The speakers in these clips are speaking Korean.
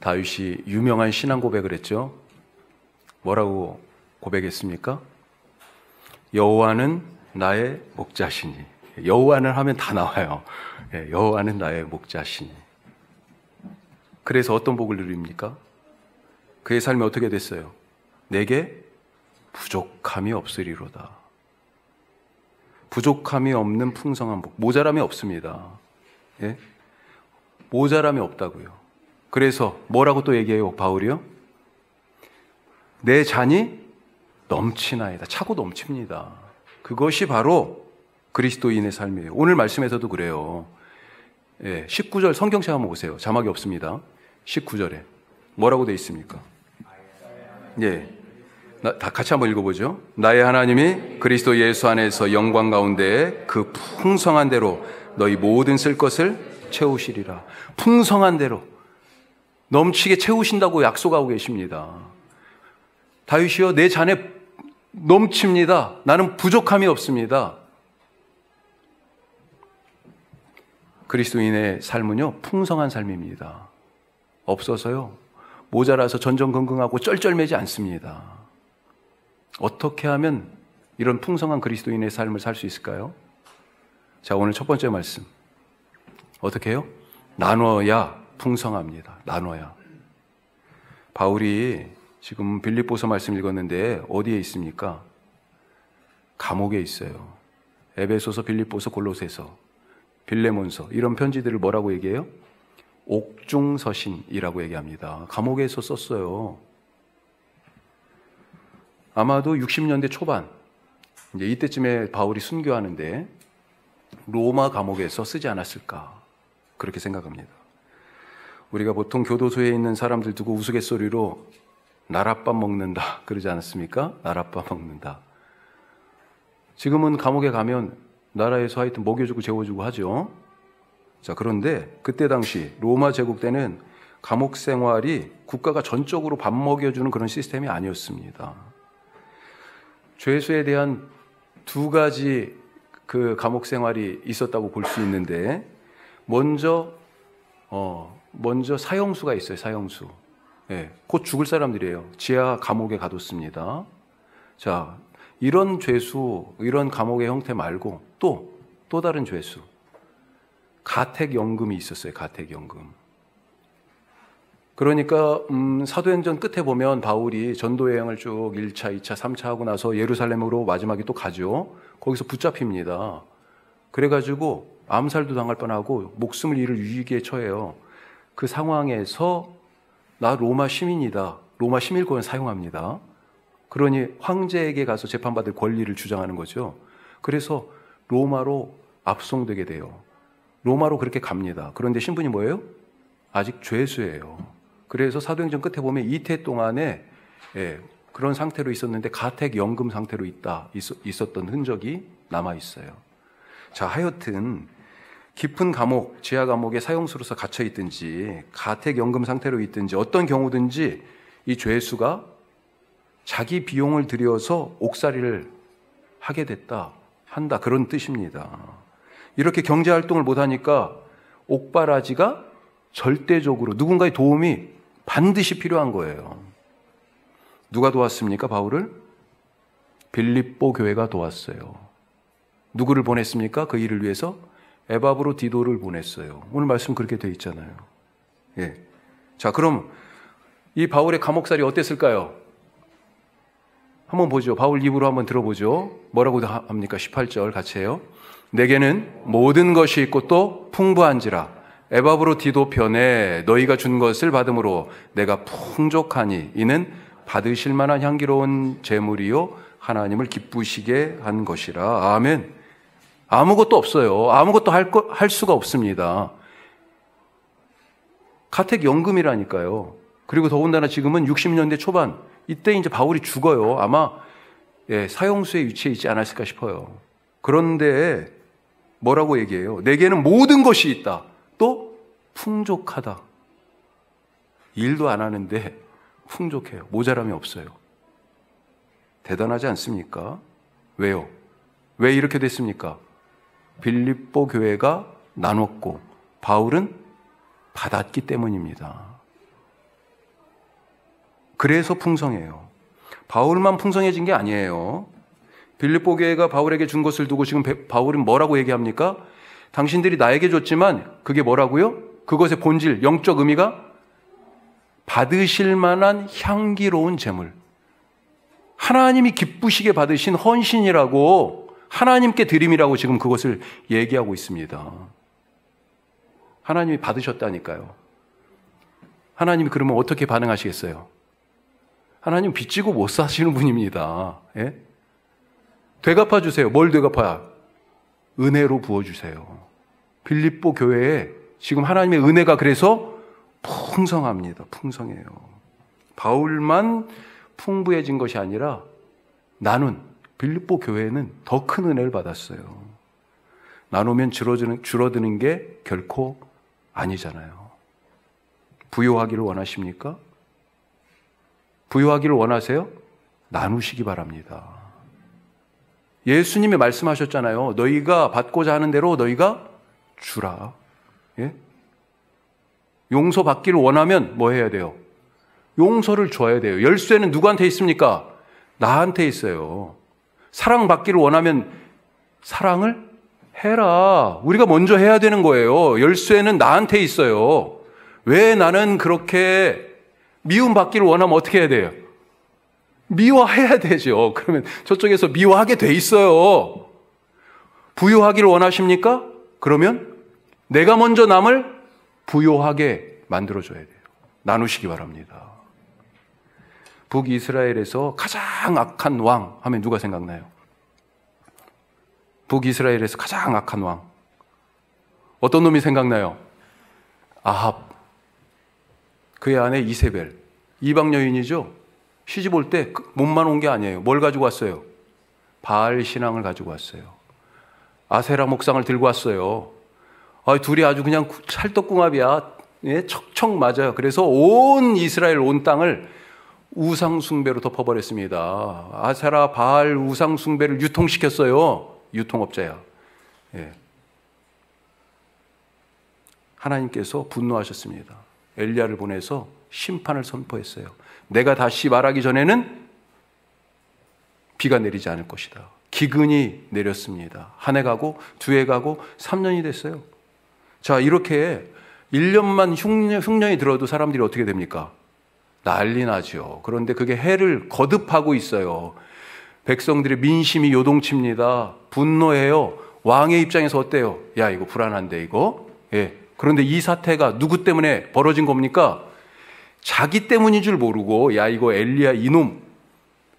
다윗이 유명한 신앙 고백을 했죠. 뭐라고 고백했습니까? 여호와는 나의 목자시니. 여호와는 하면 다 나와요. 여호와는 나의 목자시니. 그래서 어떤 복을 누립니까? 그의 삶이 어떻게 됐어요? 내게 부족함이 없으리로다. 부족함이 없는 풍성한 복, 모자람이 없습니다. 예? 모자람이 없다고요. 그래서 뭐라고 또 얘기해요, 바울이요? 내 잔이 넘치나이다. 차고 넘칩니다. 그것이 바로 그리스도인의 삶이에요. 오늘 말씀에서도 그래요. 19절 성경책 한번 보세요. 자막이 없습니다. 19절에 뭐라고 되어 있습니까? 다 같이 한번 읽어보죠. 나의 하나님이 그리스도 예수 안에서 영광 가운데 그 풍성한 대로 너희 모든 쓸 것을 채우시리라. 풍성한 대로 넘치게 채우신다고 약속하고 계십니다. 다윗이여, 내 잔에 넘칩니다. 나는 부족함이 없습니다. 그리스도인의 삶은요, 풍성한 삶입니다. 없어서요, 모자라서 전전긍긍하고 쩔쩔매지 않습니다. 어떻게 하면 이런 풍성한 그리스도인의 삶을 살 수 있을까요? 자, 오늘 첫 번째 말씀. 어떻게 해요? 나눠야 풍성합니다. 나눠야. 바울이 지금 빌립보서 말씀 읽었는데 어디에 있습니까? 감옥에 있어요. 에베소서, 빌립보서, 골로새서, 빌레몬서, 이런 편지들을 뭐라고 얘기해요? 옥중서신이라고 얘기합니다. 감옥에서 썼어요. 아마도 60년대 초반, 이제 이때쯤에 바울이 순교하는데 로마 감옥에서 쓰지 않았을까, 그렇게 생각합니다. 우리가 보통 교도소에 있는 사람들 두고 우스갯소리로 나랏밥 먹는다 그러지 않았습니까? 나랏밥 먹는다. 지금은 감옥에 가면 나라에서 하여튼 먹여주고 재워주고 하죠. 자, 그런데 그때 당시 로마 제국 때는 감옥 생활이 국가가 전적으로 밥 먹여주는 그런 시스템이 아니었습니다. 죄수에 대한 두 가지 그 감옥 생활이 있었다고 볼 수 있는데, 먼저 사형수가 있어요. 사형수. 곧 죽을 사람들이에요. 지하 감옥에 가뒀습니다. 자, 이런 죄수, 이런 감옥의 형태 말고 또 다른 죄수, 가택연금이 있었어요. 가택연금. 그러니까 사도행전 끝에 보면 바울이 전도 여행을 쭉 1차, 2차, 3차 하고 나서 예루살렘으로 마지막에 또 가죠. 거기서 붙잡힙니다. 그래가지고 암살도 당할 뻔하고 목숨을 잃을 위기에 처해요. 그 상황에서 나 로마 시민이다. 로마 시민권을 사용합니다. 그러니 황제에게 가서 재판받을 권리를 주장하는 거죠. 그래서 로마로 압송되게 돼요. 로마로 그렇게 갑니다. 그런데 신분이 뭐예요? 아직 죄수예요. 그래서 사도행전 끝에 보면 이태 동안에 그런 상태로 있었는데 가택연금 상태로 있었던 흔적이 남아있어요. 자, 하여튼 깊은 감옥, 지하 감옥에 사형수로서 갇혀 있든지 가택연금 상태로 있든지 어떤 경우든지 이 죄수가 자기 비용을 들여서 옥살이를 하게 한다, 그런 뜻입니다. 이렇게 경제활동을 못하니까 옥바라지가 절대적으로 누군가의 도움이 반드시 필요한 거예요. 누가 도왔습니까, 바울을? 빌립보 교회가 도왔어요. 누구를 보냈습니까? 그 일을 위해서 에바브로 디도를 보냈어요. 오늘 말씀 그렇게 돼 있잖아요. 자, 그럼 이 바울의 감옥살이 어땠을까요? 한번 보죠. 바울 입으로 한번 들어보죠. 뭐라고 합니까? 18절 같이 해요. 내게는 모든 것이 있고 또 풍부한지라 에바브로 디도 편에 너희가 준 것을 받음으로 내가 풍족하니 이는 받으실 만한 향기로운 제물이요 하나님을 기쁘시게 한 것이라. 아멘. 아무것도 없어요. 아무것도 할 수가 없습니다. 가택연금이라니까요. 그리고 더군다나 지금은 60년대 초반, 이때 이제 바울이 죽어요. 아마 사형수의 위치에 있지 않았을까 싶어요. 그런데 뭐라고 얘기해요? 내게는 모든 것이 있다. 또 풍족하다. 일도 안 하는데 풍족해요. 모자람이 없어요. 대단하지 않습니까? 왜요? 왜 이렇게 됐습니까? 빌립보 교회가 나눴고 바울은 받았기 때문입니다. 그래서 풍성해요. 바울만 풍성해진 게 아니에요. 빌립보 교회가 바울에게 준 것을 두고 지금 바울은 뭐라고 얘기합니까? 당신들이 나에게 줬지만 그게 뭐라고요? 그것의 본질, 영적 의미가 받으실 만한 향기로운 제물. 하나님이 기쁘시게 받으신 헌신이라고, 하나님께 드림이라고 지금 그것을 얘기하고 있습니다. 하나님이 받으셨다니까요. 하나님이 그러면 어떻게 반응하시겠어요? 하나님 빚지고 못 사시는 분입니다. 예? 되갚아 주세요. 뭘 되갚아야? 은혜로 부어주세요. 빌립보 교회에 지금 하나님의 은혜가 그래서 풍성합니다. 풍성해요. 바울만 풍부해진 것이 아니라 나눈 빌립보 교회는 더 큰 은혜를 받았어요. 나누면 줄어드는 게 결코 아니잖아요. 부요하기를 원하십니까? 부요하기를 원하세요? 나누시기 바랍니다. 예수님이 말씀하셨잖아요. 너희가 받고자 하는 대로 너희가 주라. 예? 용서받기를 원하면 뭐 해야 돼요? 용서를 줘야 돼요. 열쇠는 누구한테 있습니까? 나한테 있어요. 사랑받기를 원하면 사랑을 해라. 우리가 먼저 해야 되는 거예요. 열쇠는 나한테 있어요. 왜 나는 그렇게 미움받기를 원하면 어떻게 해야 돼요? 미워해야 되죠. 그러면 저쪽에서 미워하게 돼 있어요. 부요하기를 원하십니까? 그러면 내가 먼저 남을 부요하게 만들어줘야 돼요. 나누시기 바랍니다. 북이스라엘에서 가장 악한 왕 하면 누가 생각나요? 북이스라엘에서 가장 악한 왕. 어떤 놈이 생각나요? 아합. 그의 아내 이세벨. 이방 여인이죠? 시집 올 때 몸만 온 게 아니에요. 뭘 가지고 왔어요? 바알 신앙을 가지고 왔어요. 아세라 목상을 들고 왔어요. 둘이 아주 그냥 찰떡궁합이야. 예, 척척 맞아요. 그래서 온 이스라엘 온 땅을 우상숭배로 덮어버렸습니다. 아세라 바알 우상숭배를 유통시켰어요. 유통업자야. 예. 하나님께서 분노하셨습니다. 엘리야를 보내서 심판을 선포했어요. 내가 다시 말하기 전에는 비가 내리지 않을 것이다. 기근이 내렸습니다. 한 해 가고 두 해 가고 3년이 됐어요. 자, 이렇게 1년만 흉년이 들어도 사람들이 어떻게 됩니까? 난리 나죠. 그런데 그게 해를 거듭하고 있어요. 백성들의 민심이 요동칩니다. 분노해요. 왕의 입장에서 어때요? 야, 이거 불안한데 이거? 예. 그런데 이 사태가 누구 때문에 벌어진 겁니까? 자기 때문인 줄 모르고 야, 이거 엘리야 이놈.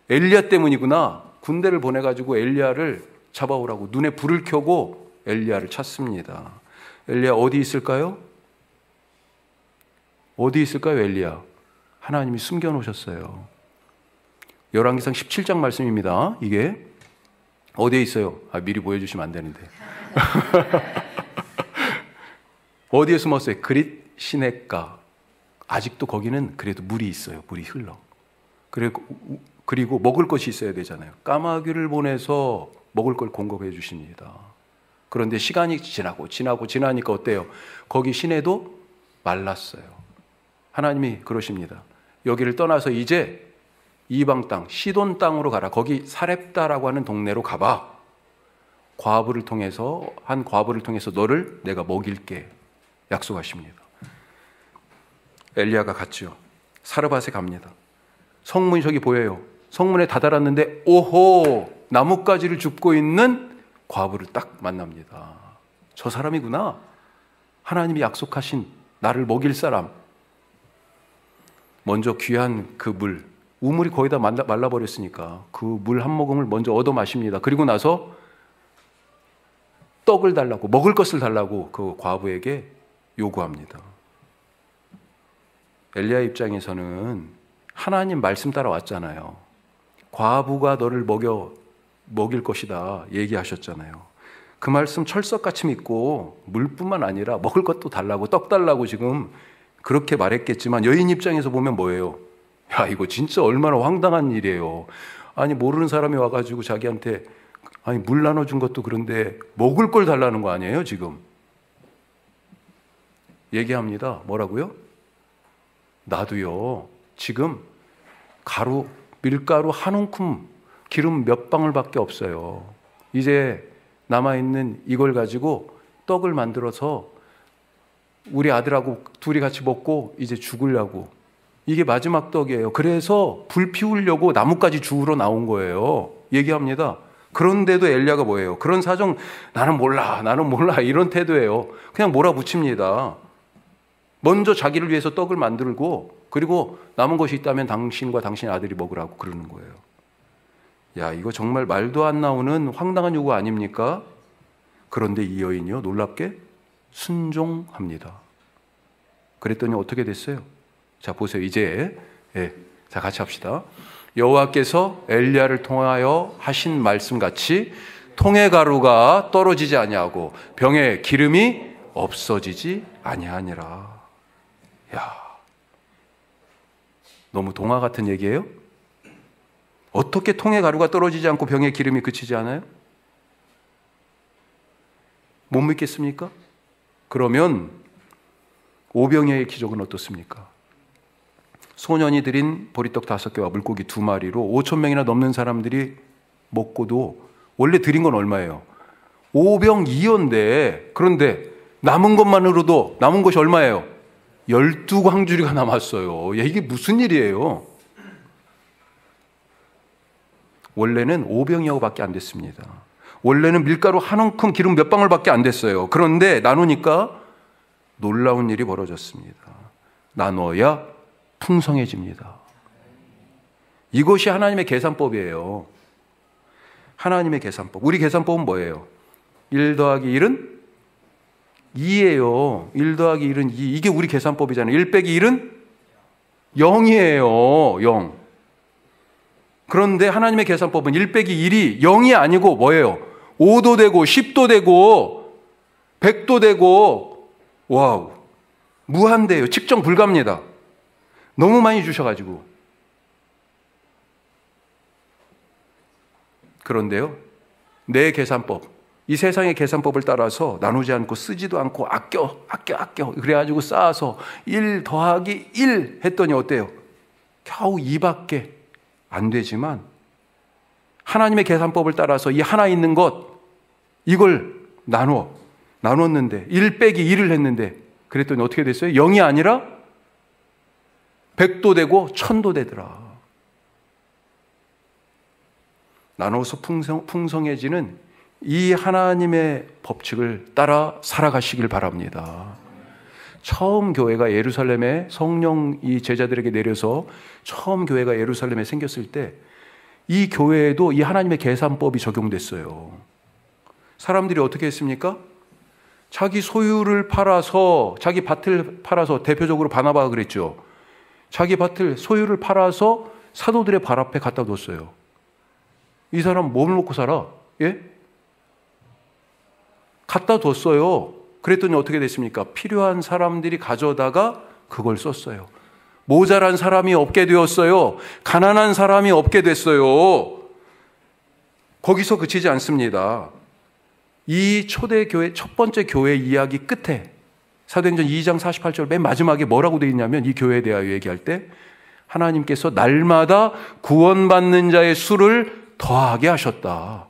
엘리야 때문이구나. 군대를 보내가지고 엘리야를 잡아오라고 눈에 불을 켜고 엘리야를 찾습니다. 엘리야 어디 있을까요? 어디 있을까요, 엘리야? 하나님이 숨겨놓으셨어요. 열왕기상 17장 말씀입니다. 이게 어디에 있어요? 미리 보여주시면 안 되는데. 어디에 숨었어요? 그릿 시냇가. 아직도 거기는 그래도 물이 있어요. 물이 흘러. 그리고 먹을 것이 있어야 되잖아요. 까마귀를 보내서 먹을 걸 공급해 주십니다. 그런데 시간이 지나니까 어때요? 거기 시내도 말랐어요. 하나님이 그러십니다. 여기를 떠나서 이제 이방 땅, 시돈 땅으로 가라. 거기 사렙다라고 하는 동네로 가봐. 한 과부를 통해서 너를 내가 먹일게. 약속하십니다. 엘리야가 갔죠. 사르밧에 갑니다. 성문이 저기 보여요. 성문에 다다랐는데 오호, 나뭇가지를 줍고 있는 과부를 딱 만납니다. 저 사람이구나. 하나님이 약속하신 나를 먹일 사람. 먼저 귀한 그 물, 우물이 거의 다 말라버렸으니까 그 물 한 모금을 먼저 얻어 마십니다. 그리고 나서 떡을 달라고, 먹을 것을 달라고 그 과부에게 요구합니다. 엘리야 입장에서는 하나님 말씀 따라 왔잖아요. 과부가 너를 먹일 것이다 얘기하셨잖아요. 그 말씀 철석같이 믿고 물뿐만 아니라 먹을 것도 달라고, 떡 달라고 지금 그렇게 말했겠지만 여인 입장에서 보면 뭐예요? 야, 이거 진짜 얼마나 황당한 일이에요. 아니, 모르는 사람이 와가지고 자기한테 물 나눠준 것도 그런데 먹을 걸 달라는 거 아니에요, 지금? 얘기합니다. 뭐라고요? 나도요, 지금 밀가루 한 움큼, 기름 몇 방울밖에 없어요. 이제 남아있는 이걸 가지고 떡을 만들어서 우리 아들하고 둘이 같이 먹고 이제 죽으려고. 이게 마지막 떡이에요. 그래서 불 피우려고 나뭇가지 주우러 나온 거예요. 얘기합니다. 그런데도 엘리야가 뭐예요? 그런 사정 나는 몰라 이런 태도예요. 그냥 몰아붙입니다. 먼저 자기를 위해서 떡을 만들고 그리고 남은 것이 있다면 당신과 당신의 아들이 먹으라고 그러는 거예요. 야, 이거 정말 말도 안 나오는 황당한 요구 아닙니까? 그런데 이 여인이요, 놀랍게 순종합니다. 그랬더니 어떻게 됐어요? 자, 보세요. 이제 자, 같이 합시다. 여호와께서 엘리야를 통하여 하신 말씀같이 통의 가루가 떨어지지 아니하고 병에 기름이 없어지지 아니하니라. 야, 너무 동화 같은 얘기예요? 어떻게 통의 가루가 떨어지지 않고 병에 기름이 그치지 않아요? 못 믿겠습니까? 그러면 오병이어의 기적은 어떻습니까? 소년이 드린 보리떡 5개와 물고기 2마리로 5,000명이나 넘는 사람들이 먹고도 원래 드린 건 얼마예요? 5병2어인데 그런데 남은 것만으로도 남은 것이 얼마예요? 12광주리가 남았어요. 야, 이게 무슨 일이에요? 원래는 5병이어밖에 안 됐습니다. 원래는 밀가루 한 움큼 기름 몇 방울밖에 안 됐어요. 그런데 나누니까 놀라운 일이 벌어졌습니다. 나눠야 풍성해집니다. 이것이 하나님의 계산법이에요. 하나님의 계산법. 우리 계산법은 뭐예요? 1 더하기 1은 2예요. 1 더하기 1은 2. 이게 우리 계산법이잖아요. 1 빼기 1은 0이에요. 0. 그런데 하나님의 계산법은 1 빼기 1이 0이 아니고 뭐예요? 5도 되고 10도 되고 100도 되고 와우, 무한대예요. 측정 불가합니다. 너무 많이 주셔가지고. 그런데요, 내 계산법, 이 세상의 계산법을 따라서 나누지 않고 쓰지도 않고 아껴 그래가지고 쌓아서 1 더하기 1 했더니 어때요? 겨우 2밖에 안 되지만 하나님의 계산법을 따라서 이 하나 있는 것, 이걸 나눴는데 1 빼기 1을 했는데 그랬더니 어떻게 됐어요? 0이 아니라 100도 되고 1000도 되더라. 나눠서 풍성해지는 이 하나님의 법칙을 따라 살아가시길 바랍니다. 처음 교회가 예루살렘에 성령이 제자들에게 내려서 처음 교회가 예루살렘에 생겼을 때 이 교회에도 이 하나님의 계산법이 적용됐어요. 사람들이 어떻게 했습니까? 자기 소유를 팔아서, 자기 밭을 팔아서, 대표적으로 바나바가 그랬죠. 자기 밭을, 소유를 팔아서 사도들의 발 앞에 갖다 뒀어요. 이 사람 뭘 먹고 살아? 예? 갖다 뒀어요. 그랬더니 어떻게 됐습니까? 필요한 사람들이 가져다가 그걸 썼어요. 모자란 사람이 없게 되었어요. 가난한 사람이 없게 됐어요. 거기서 그치지 않습니다. 이 초대교회, 첫 번째 교회 이야기 끝에 사도행전 2장 48절 맨 마지막에 뭐라고 되어 있냐면, 이 교회에 대하여 얘기할 때 하나님께서 날마다 구원받는 자의 수를 더하게 하셨다.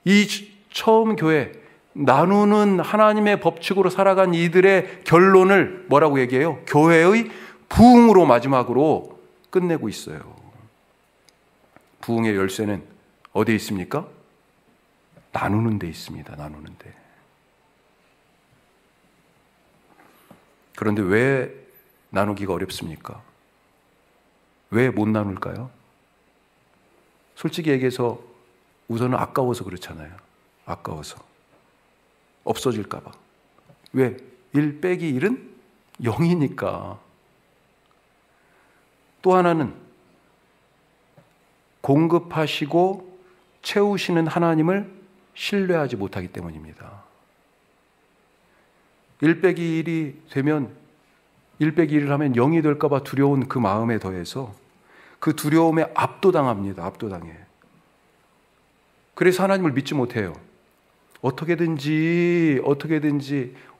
이 처음 교회, 나누는 하나님의 법칙으로 살아간 이들의 결론을 뭐라고 얘기해요? 교회의 부흥으로 마지막으로 끝내고 있어요. 부흥의 열쇠는 어디에 있습니까? 나누는 데 있습니다. 나누는 데. 그런데 왜 나누기가 어렵습니까? 왜 못 나눌까요? 솔직히 얘기해서 우선은 아까워서 그렇잖아요. 아까워서. 없어질까 봐. 왜? 1 빼기 1은 0이니까. 또 하나는 공급하시고 채우시는 하나님을 신뢰하지 못하기 때문입니다. 1 빼기 1이 되면, 1 빼기 1을 하면 0이 될까 봐 두려운 그 마음에 더해서 그 두려움에 압도당합니다. 압도당해. 그래서 하나님을 믿지 못해요. 어떻게든지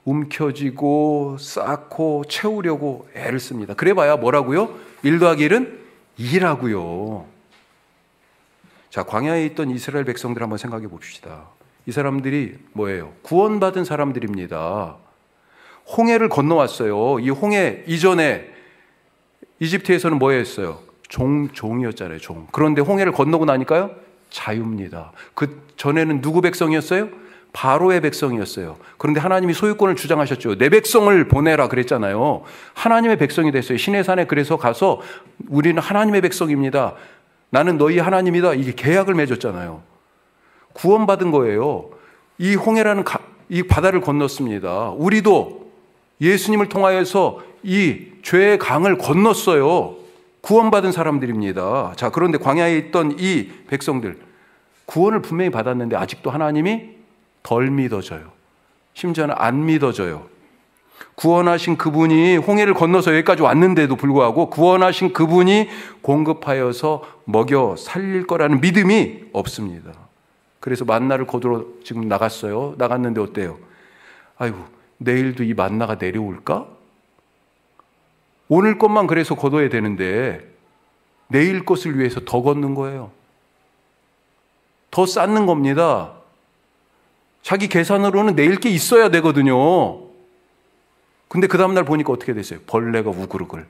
움켜쥐고 쌓고 채우려고 애를 씁니다. 그래봐야 뭐라고요? 1 더하기 1은 이라고요. 자, 광야에 있던 이스라엘 백성들 한번 생각해 봅시다. 이 사람들이 뭐예요? 구원받은 사람들입니다. 홍해를 건너왔어요. 이 홍해 이전에 이집트에서는 뭐였어요? 종이었잖아요. 종. 그런데 홍해를 건너고 나니까요, 자유입니다. 그 전에는 누구 백성이었어요? 바로의 백성이었어요. 그런데 하나님이 소유권을 주장하셨죠. 내 백성을 보내라 그랬잖아요. 하나님의 백성이 됐어요. 시내산에 그래서 가서 우리는 하나님의 백성입니다. 나는 너희 하나님이다. 이게 계약을 맺었잖아요. 구원받은 거예요. 이 홍해라는 이 바다를 건넜습니다. 우리도 예수님을 통하여서 이 죄의 강을 건넜어요. 구원받은 사람들입니다. 자, 그런데 광야에 있던 이 백성들, 구원을 분명히 받았는데 아직도 하나님이 덜 믿어져요. 심지어는 안 믿어져요. 구원하신 그분이 홍해를 건너서 여기까지 왔는데도 불구하고 구원하신 그분이 공급하여서 먹여 살릴 거라는 믿음이 없습니다. 그래서 만나를 거두러 지금 나갔어요. 나갔는데 어때요? 아이고, 내일도 이 만나가 내려올까? 오늘 것만 그래서 거둬야 되는데 내일 것을 위해서 더 걷는 거예요. 더 쌓는 겁니다. 자기 계산으로는 내일 게 있어야 되거든요. 근데 그 다음날 보니까 어떻게 됐어요? 벌레가 우그르글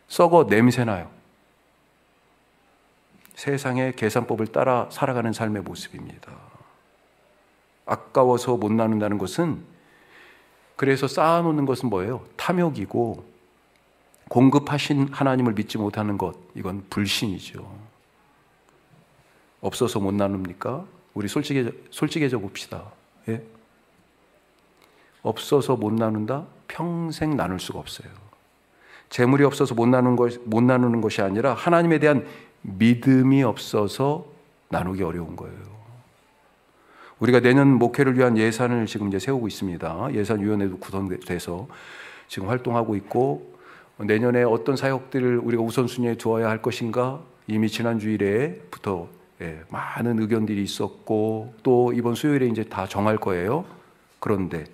썩어 냄새나요. 세상의 계산법을 따라 살아가는 삶의 모습입니다. 아까워서 못 나눈다는 것은, 그래서 쌓아놓는 것은 뭐예요? 탐욕이고, 공급하신 하나님을 믿지 못하는 것, 이건 불신이죠. 없어서 못 나눕니까? 우리 솔직해져 봅시다. 예? 없어서 못 나눈다? 평생 나눌 수가 없어요. 재물이 없어서 못 나누는 것이 아니라 하나님에 대한 믿음이 없어서 나누기 어려운 거예요. 우리가 내년 목회를 위한 예산을 지금 이제 세우고 있습니다. 예산위원회도 구성돼서 지금 활동하고 있고, 내년에 어떤 사역들을 우리가 우선순위에 두어야 할 것인가, 이미 지난 주일에부터 많은 의견들이 있었고, 또 이번 수요일에 이제 다 정할 거예요. 그런데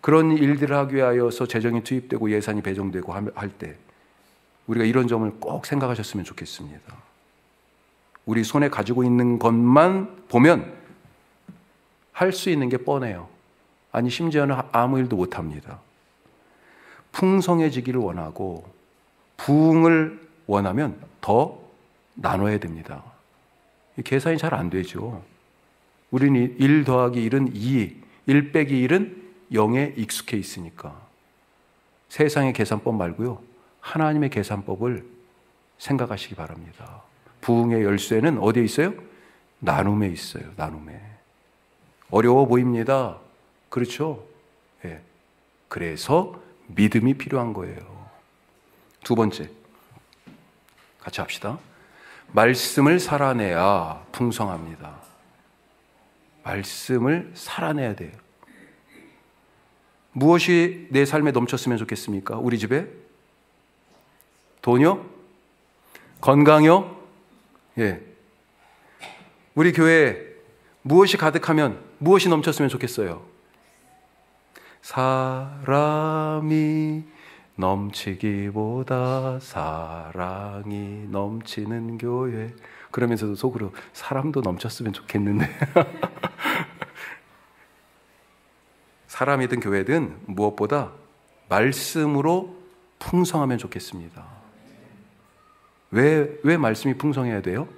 그런 일들을 하기 위하여서 재정이 투입되고 예산이 배정되고 할 때 우리가 이런 점을 꼭 생각하셨으면 좋겠습니다. 우리 손에 가지고 있는 것만 보면 할 수 있는 게 뻔해요. 아니, 심지어는 아무 일도 못합니다. 풍성해지기를 원하고 부흥을 원하면 더 나눠야 됩니다. 계산이 잘 안 되죠. 우리는 1 더하기 1은 2, 1 빼기 1은 0에 익숙해 있으니까. 세상의 계산법 말고요, 하나님의 계산법을 생각하시기 바랍니다. 부흥의 열쇠는 어디에 있어요? 나눔에 있어요. 나눔에. 어려워 보입니다. 그렇죠? 예. 그래서 믿음이 필요한 거예요. 두 번째, 같이 합시다. 말씀을 살아내야 풍성합니다. 말씀을 살아내야 돼요. 무엇이 내 삶에 넘쳤으면 좋겠습니까? 우리 집에? 돈이요? 건강이요? 예. 우리 교회에 무엇이 가득하면, 무엇이 넘쳤으면 좋겠어요? 사람이 넘치기보다 사랑이 넘치는 교회. 그러면서도 속으로 사람도 넘쳤으면 좋겠는데. 사람이든 교회든 무엇보다 말씀으로 풍성하면 좋겠습니다. 왜 말씀이 풍성해야 돼요?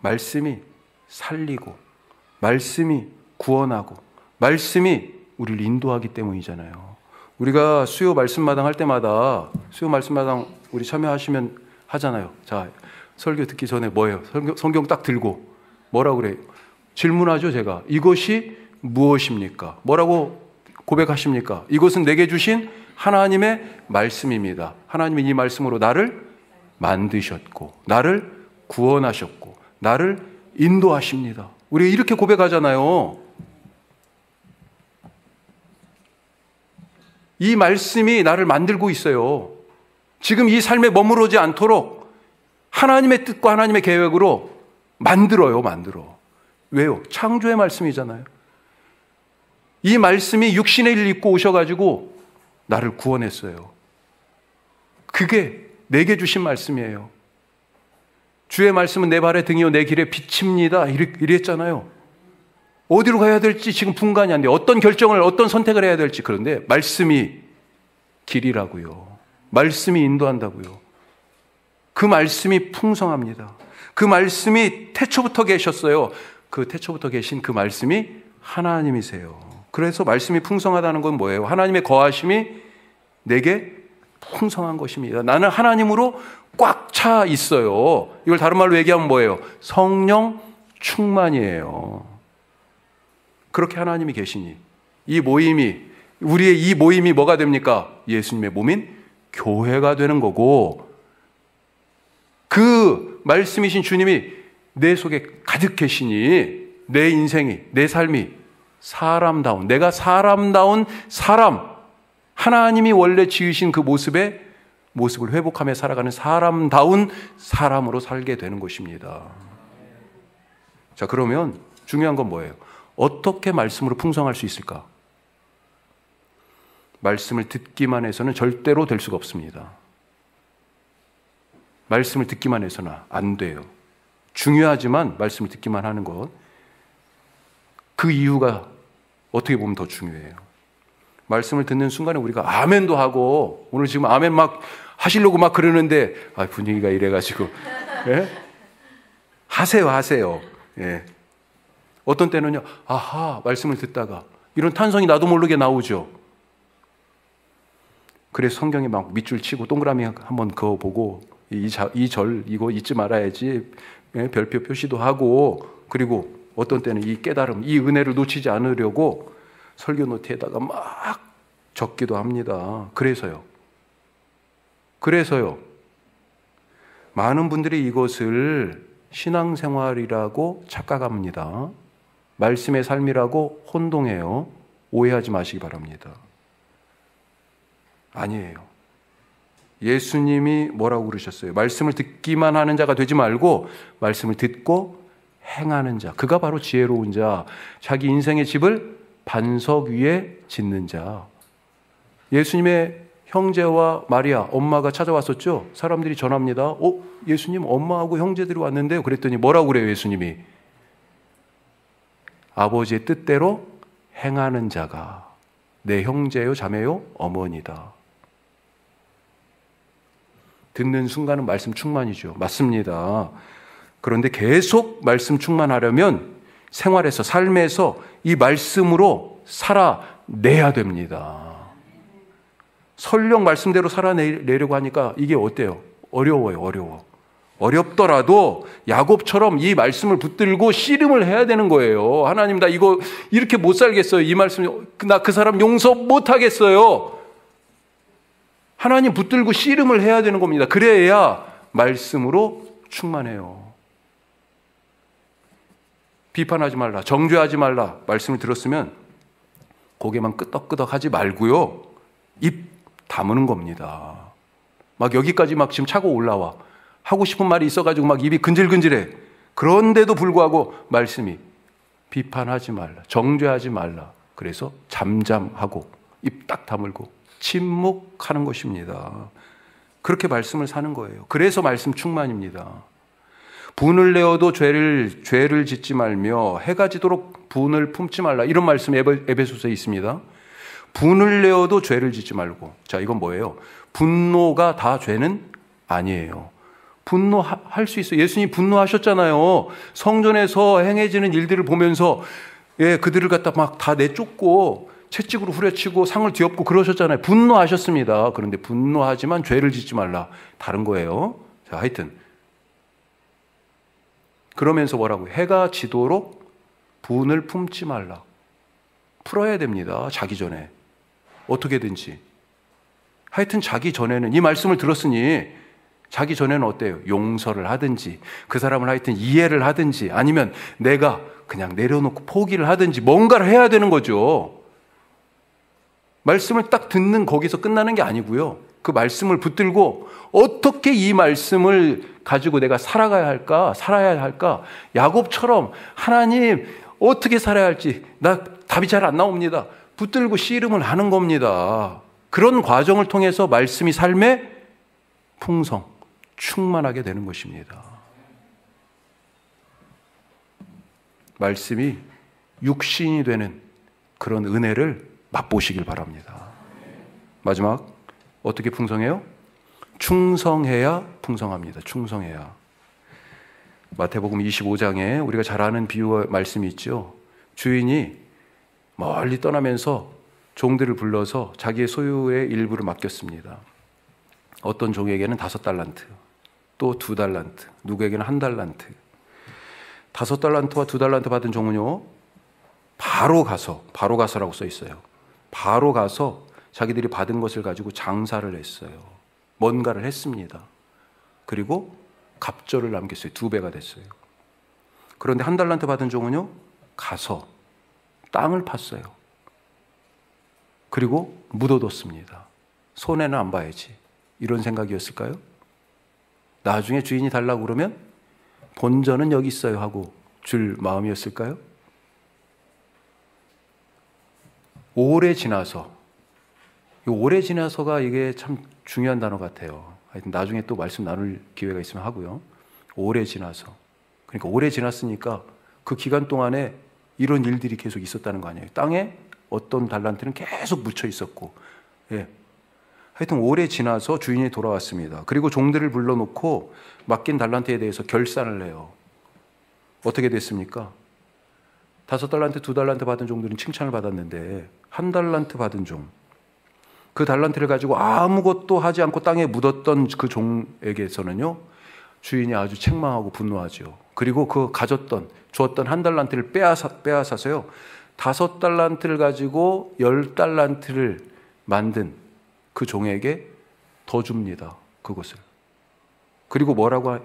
말씀이 살리고, 말씀이 구원하고, 말씀이 우리를 인도하기 때문이잖아요. 우리가 수요 말씀마당 할 때마다, 수요 말씀마당 우리 참여하시면 하잖아요. 자, 설교 듣기 전에 뭐예요? 성경 딱 들고 뭐라고 그래요? 질문하죠, 제가. 이것이 무엇입니까? 뭐라고 고백하십니까? 이것은 내게 주신 하나님의 말씀입니다. 하나님이 이 말씀으로 나를 만드셨고, 나를 구원하셨고, 나를 인도하십니다. 우리가 이렇게 고백하잖아요. 이 말씀이 나를 만들고 있어요. 지금 이 삶에 머무르지 않도록 하나님의 뜻과 하나님의 계획으로 만들어. 왜요? 창조의 말씀이잖아요. 이 말씀이 육신의 일을 입고 오셔가지고 나를 구원했어요. 그게 내게 주신 말씀이에요. 주의 말씀은 내 발의 등이요 내 길의 빛입니다. 이랬잖아요. 어디로 가야 될지 지금 분간이 안 돼요. 어떤 결정을, 어떤 선택을 해야 될지. 그런데 말씀이 길이라고요. 말씀이 인도한다고요. 그 말씀이 풍성합니다. 그 말씀이 태초부터 계셨어요. 그 태초부터 계신 그 말씀이 하나님이세요. 그래서 말씀이 풍성하다는 건 뭐예요? 하나님의 거하심이 내게 풍성한 것입니다. 나는 하나님으로 꽉 차 있어요. 이걸 다른 말로 얘기하면 뭐예요? 성령 충만이에요. 그렇게 하나님이 계시니 우리의 이 모임이 뭐가 됩니까? 예수님의 몸인 교회가 되는 거고, 그 말씀이신 주님이 내 속에 가득 계시니 내 인생이, 내 삶이 내가 사람다운 사람, 하나님이 원래 지으신 그 모습을 회복하며 살아가는 사람다운 사람으로 살게 되는 것입니다. 자, 그러면 중요한 건 뭐예요? 어떻게 말씀으로 풍성할 수 있을까? 말씀을 듣기만 해서는 절대로 될 수가 없습니다. 말씀을 듣기만 해서는 안 돼요. 중요하지만 말씀을 듣기만 하는 것, 그 이유가 어떻게 보면 더 중요해요. 말씀을 듣는 순간에 우리가 아멘도 하고, 오늘 지금 아멘 막 하시려고 막 그러는데 분위기가 이래가지고 예? 하세요. 예. 어떤 때는요, 아하, 말씀을 듣다가 이런 탄성이 나도 모르게 나오죠. 그래서 성경에 막 밑줄 치고 동그라미 한번 그어보고, 이 절 이거 잊지 말아야지, 예? 별표 표시도 하고, 그리고 어떤 때는 이 깨달음, 이 은혜를 놓치지 않으려고 설교 노트에다가 막 적기도 합니다. 그래서요. 많은 분들이 이것을 신앙생활이라고 착각합니다. 말씀의 삶이라고 혼동해요. 오해하지 마시기 바랍니다. 아니에요. 예수님이 뭐라고 그러셨어요? 말씀을 듣기만 하는 자가 되지 말고 말씀을 듣고 행하는 자, 그가 바로 지혜로운 자, 자기 인생의 집을 반석 위에 짓는 자. 예수님의 형제와 마리아, 엄마가 찾아왔었죠. 사람들이 전합니다. 예수님 엄마하고 형제들이 왔는데요. 그랬더니 뭐라고 그래요, 예수님이? 아버지의 뜻대로 행하는 자가 내 형제요, 자매요, 어머니다. 듣는 순간은 말씀 충만이죠. 맞습니다. 그런데 계속 말씀 충만하려면 생활에서, 삶에서 이 말씀으로 살아내야 됩니다. 설령 말씀대로 살아내려고 하니까 이게 어때요? 어려워요. 어렵더라도 야곱처럼 이 말씀을 붙들고 씨름을 해야 되는 거예요. 하나님, 나 이거 이렇게 못 살겠어요. 이 말씀, 나 그 사람 용서 못 하겠어요. 하나님 붙들고 씨름을 해야 되는 겁니다. 그래야 말씀으로 충만해요. 비판하지 말라, 정죄하지 말라 말씀을 들었으면 고개만 끄덕끄덕 하지 말고요, 입 다무는 겁니다. 막 여기까지 막 지금 차고 올라와. 하고 싶은 말이 있어가지고 막 입이 근질근질해. 그런데도 불구하고 말씀이 비판하지 말라, 정죄하지 말라. 그래서 잠잠하고 입 딱 다물고 침묵하는 것입니다. 그렇게 말씀을 사는 거예요. 그래서 말씀 충만입니다. 분을 내어도 죄를 짓지 말며 해가 지도록 분을 품지 말라. 이런 말씀이 에베소서에 있습니다. 분을 내어도 죄를 짓지 말고. 자, 이건 뭐예요? 분노가 다 죄는 아니에요. 분노할 수 있어요. 예수님이 분노하셨잖아요. 성전에서 행해지는 일들을 보면서 그들을 갖다 막 다 내쫓고 채찍으로 후려치고 상을 뒤엎고 그러셨잖아요. 분노하셨습니다. 그런데 분노하지만 죄를 짓지 말라. 다른 거예요. 자, 하여튼 그러면서 뭐라고요? 해가 지도록 분을 품지 말라. 풀어야 됩니다. 자기 전에. 어떻게든지. 하여튼 자기 전에는, 이 말씀을 들었으니 자기 전에는 어때요? 용서를 하든지, 그 사람을 하여튼 이해를 하든지, 아니면 내가 그냥 내려놓고 포기를 하든지 뭔가를 해야 되는 거죠. 말씀을 딱 듣는 거기서 끝나는 게 아니고요. 그 말씀을 붙들고 어떻게 이 말씀을 가지고 내가 살아야 할까? 야곱처럼 하나님 어떻게 살아야 할지 나 답이 잘 안 나옵니다. 붙들고 씨름을 하는 겁니다. 그런 과정을 통해서 말씀이 삶에 풍성, 충만하게 되는 것입니다. 말씀이 육신이 되는 그런 은혜를 맛보시길 바랍니다. 마지막, 어떻게 풍성해요? 충성해야 풍성합니다. 충성해야. 마태복음 25장에 우리가 잘 아는 비유 말씀이 있죠. 주인이 멀리 떠나면서 종들을 불러서 자기의 소유의 일부를 맡겼습니다. 어떤 종에게는 5달란트, 또 2달란트, 누구에게는 1달란트. 5달란트와 2달란트 받은 종은요, 바로 가서라고 써 있어요. 바로 가서 자기들이 받은 것을 가지고 장사를 했어요. 뭔가를 했습니다. 그리고 갑절을 남겼어요. 2배가 됐어요. 그런데 1달란트 받은 종은요, 가서 땅을 팠어요. 그리고 묻어뒀습니다. 손해는 안 봐야지. 이런 생각이었을까요? 나중에 주인이 달라고 그러면 본전은 여기 있어요 하고 줄 마음이었을까요? 오래 지나서, 오래 지나서가 이게 참 중요한 단어 같아요. 하여튼 나중에 또 말씀 나눌 기회가 있으면 하고요. 오래 지나서. 그러니까 오래 지났으니까 그 기간 동안에 이런 일들이 계속 있었다는 거 아니에요. 땅에 어떤 달란트는 계속 묻혀 있었고, 예. 하여튼 오래 지나서 주인이 돌아왔습니다. 그리고 종들을 불러놓고 맡긴 달란트에 대해서 결산을 해요. 어떻게 됐습니까? 5달란트, 2달란트 받은 종들은 칭찬을 받았는데 1달란트 받은 종, 그 달란트를 가지고 아무것도 하지 않고 땅에 묻었던 그 종에게서는요, 주인이 아주 책망하고 분노하죠. 그리고 그 주었던 1달란트를 빼앗아서요, 5달란트를 가지고 10달란트를 만든 그 종에게 더 줍니다. 그것을. 그리고 뭐라고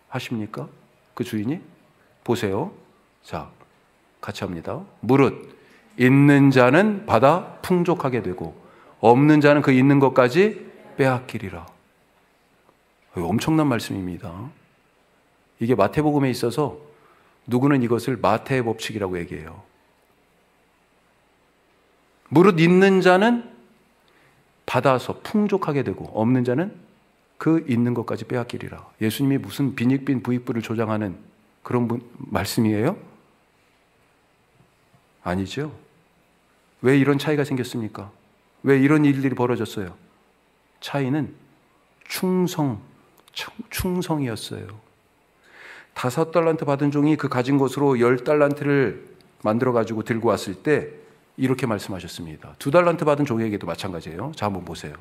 하십니까? 그 주인이? 보세요. 자, 같이 합니다. 무릇 있는 자는 받아 풍족하게 되고 없는 자는 그 있는 것까지 빼앗기리라. 엄청난 말씀입니다. 이게 마태복음에 있어서 누구는 이것을 마태의 법칙이라고 얘기해요. 무릇 있는 자는 받아서 풍족하게 되고 없는 자는 그 있는 것까지 빼앗기리라. 예수님이 무슨 빈익빈 부익부를 조장하는 그런 말씀이에요? 아니죠. 왜 이런 차이가 생겼습니까? 왜 이런 일들이 벌어졌어요? 차이는 충성이었어요. 5달란트 받은 종이 그 가진 것으로 10달란트를 만들어가지고 들고 왔을 때 이렇게 말씀하셨습니다. 2달란트 받은 종에게도 마찬가지예요. 자, 한번 보세요.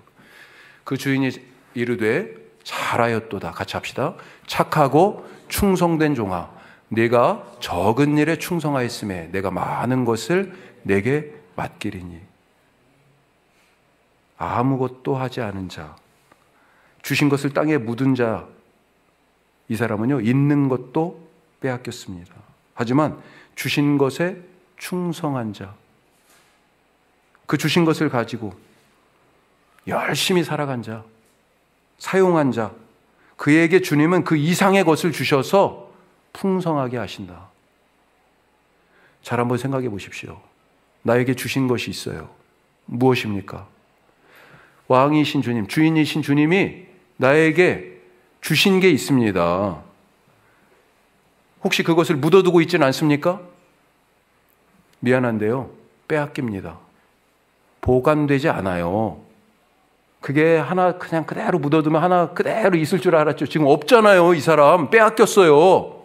그 주인이 이르되 잘하였도다. 같이 합시다. 착하고 충성된 종아, 내가 적은 일에 충성하였음에 내가 많은 것을 내게 맡기리니. 아무것도 하지 않은 자, 주신 것을 땅에 묻은 자, 이 사람은요, 있는 것도 빼앗겼습니다. 하지만 주신 것에 충성한 자, 그 주신 것을 가지고 열심히 살아간 자, 사용한 자, 그에게 주님은 그 이상의 것을 주셔서 풍성하게 하신다. 잘 한번 생각해 보십시오. 나에게 주신 것이 있어요. 무엇입니까? 왕이신 주님, 주인이신 주님이 나에게 주신 게 있습니다. 혹시 그것을 묻어두고 있지는 않습니까? 미안한데요, 빼앗깁니다. 보관되지 않아요. 그게 하나 그냥 그대로 묻어두면 하나 그대로 있을 줄 알았죠. 지금 없잖아요. 이 사람 빼앗겼어요.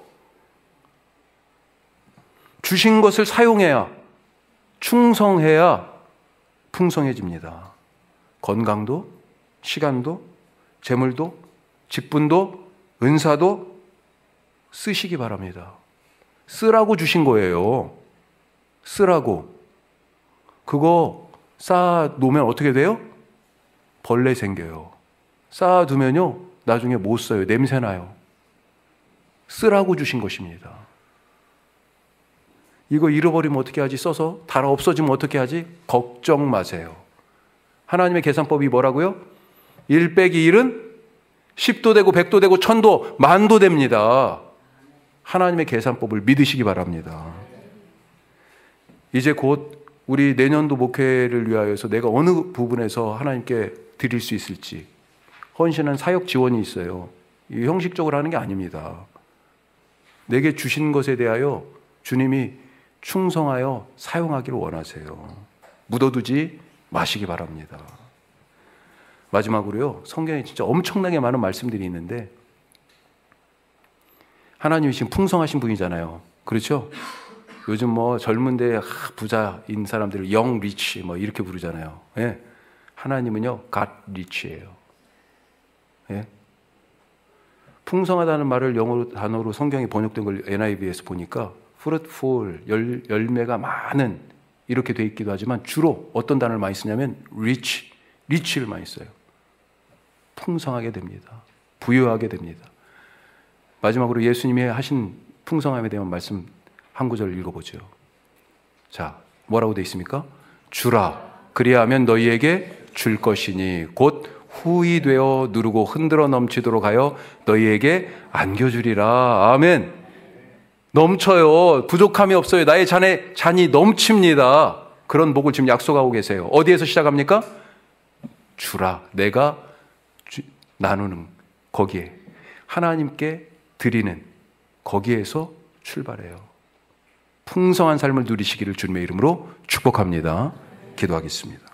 주신 것을 사용해야, 충성해야 풍성해집니다. 건강도, 시간도, 재물도, 직분도, 은사도 쓰시기 바랍니다. 쓰라고 주신 거예요. 쓰라고. 그거 쌓아 놓으면 어떻게 돼요? 벌레 생겨요. 쌓아두면요, 나중에 못 써요. 냄새나요. 쓰라고 주신 것입니다. 이거 잃어버리면 어떻게 하지? 써서 다 없어지면 어떻게 하지? 걱정 마세요. 하나님의 계산법이 뭐라고요? 1 빼기 1은 10도 되고 100도 되고 1000도, 만도 됩니다. 하나님의 계산법을 믿으시기 바랍니다. 이제 곧 우리 내년도 목회를 위하여서 내가 어느 부분에서 하나님께 드릴 수 있을지, 헌신은 사역 지원이 있어요. 이 형식적으로 하는 게 아닙니다. 내게 주신 것에 대하여 주님이 충성하여 사용하기를 원하세요. 묻어두지 마시기 바랍니다. 마지막으로요, 성경에 진짜 엄청나게 많은 말씀들이 있는데, 하나님이 지금 풍성하신 분이잖아요. 그렇죠? 요즘 뭐 젊은데 부자인 사람들을 영 리치 뭐 이렇게 부르잖아요. 예. 하나님은요, 갓 리치예요. 예. 풍성하다는 말을 영어로 단어로 성경에 번역된 걸 NIV에서 보니까 fruitful, 열매가 많은 이렇게 돼 있기도 하지만 주로 어떤 단어를 많이 쓰냐면 rich를 많이 써요. 풍성하게 됩니다. 부유하게 됩니다. 마지막으로 예수님이 하신 풍성함에 대한 말씀 한 구절 읽어보죠. 자, 뭐라고 돼 있습니까? 주라, 그리하면 너희에게 줄 것이니 곧 후히 되어 누르고 흔들어 넘치도록 하여 너희에게 안겨주리라. 아멘. 넘쳐요. 부족함이 없어요. 나의 잔이 넘칩니다. 그런 복을 지금 약속하고 계세요. 어디에서 시작합니까? 주라, 내가 나누는 거기에, 하나님께 드리는 거기에서 출발해요. 풍성한 삶을 누리시기를 주님의 이름으로 축복합니다. 기도하겠습니다.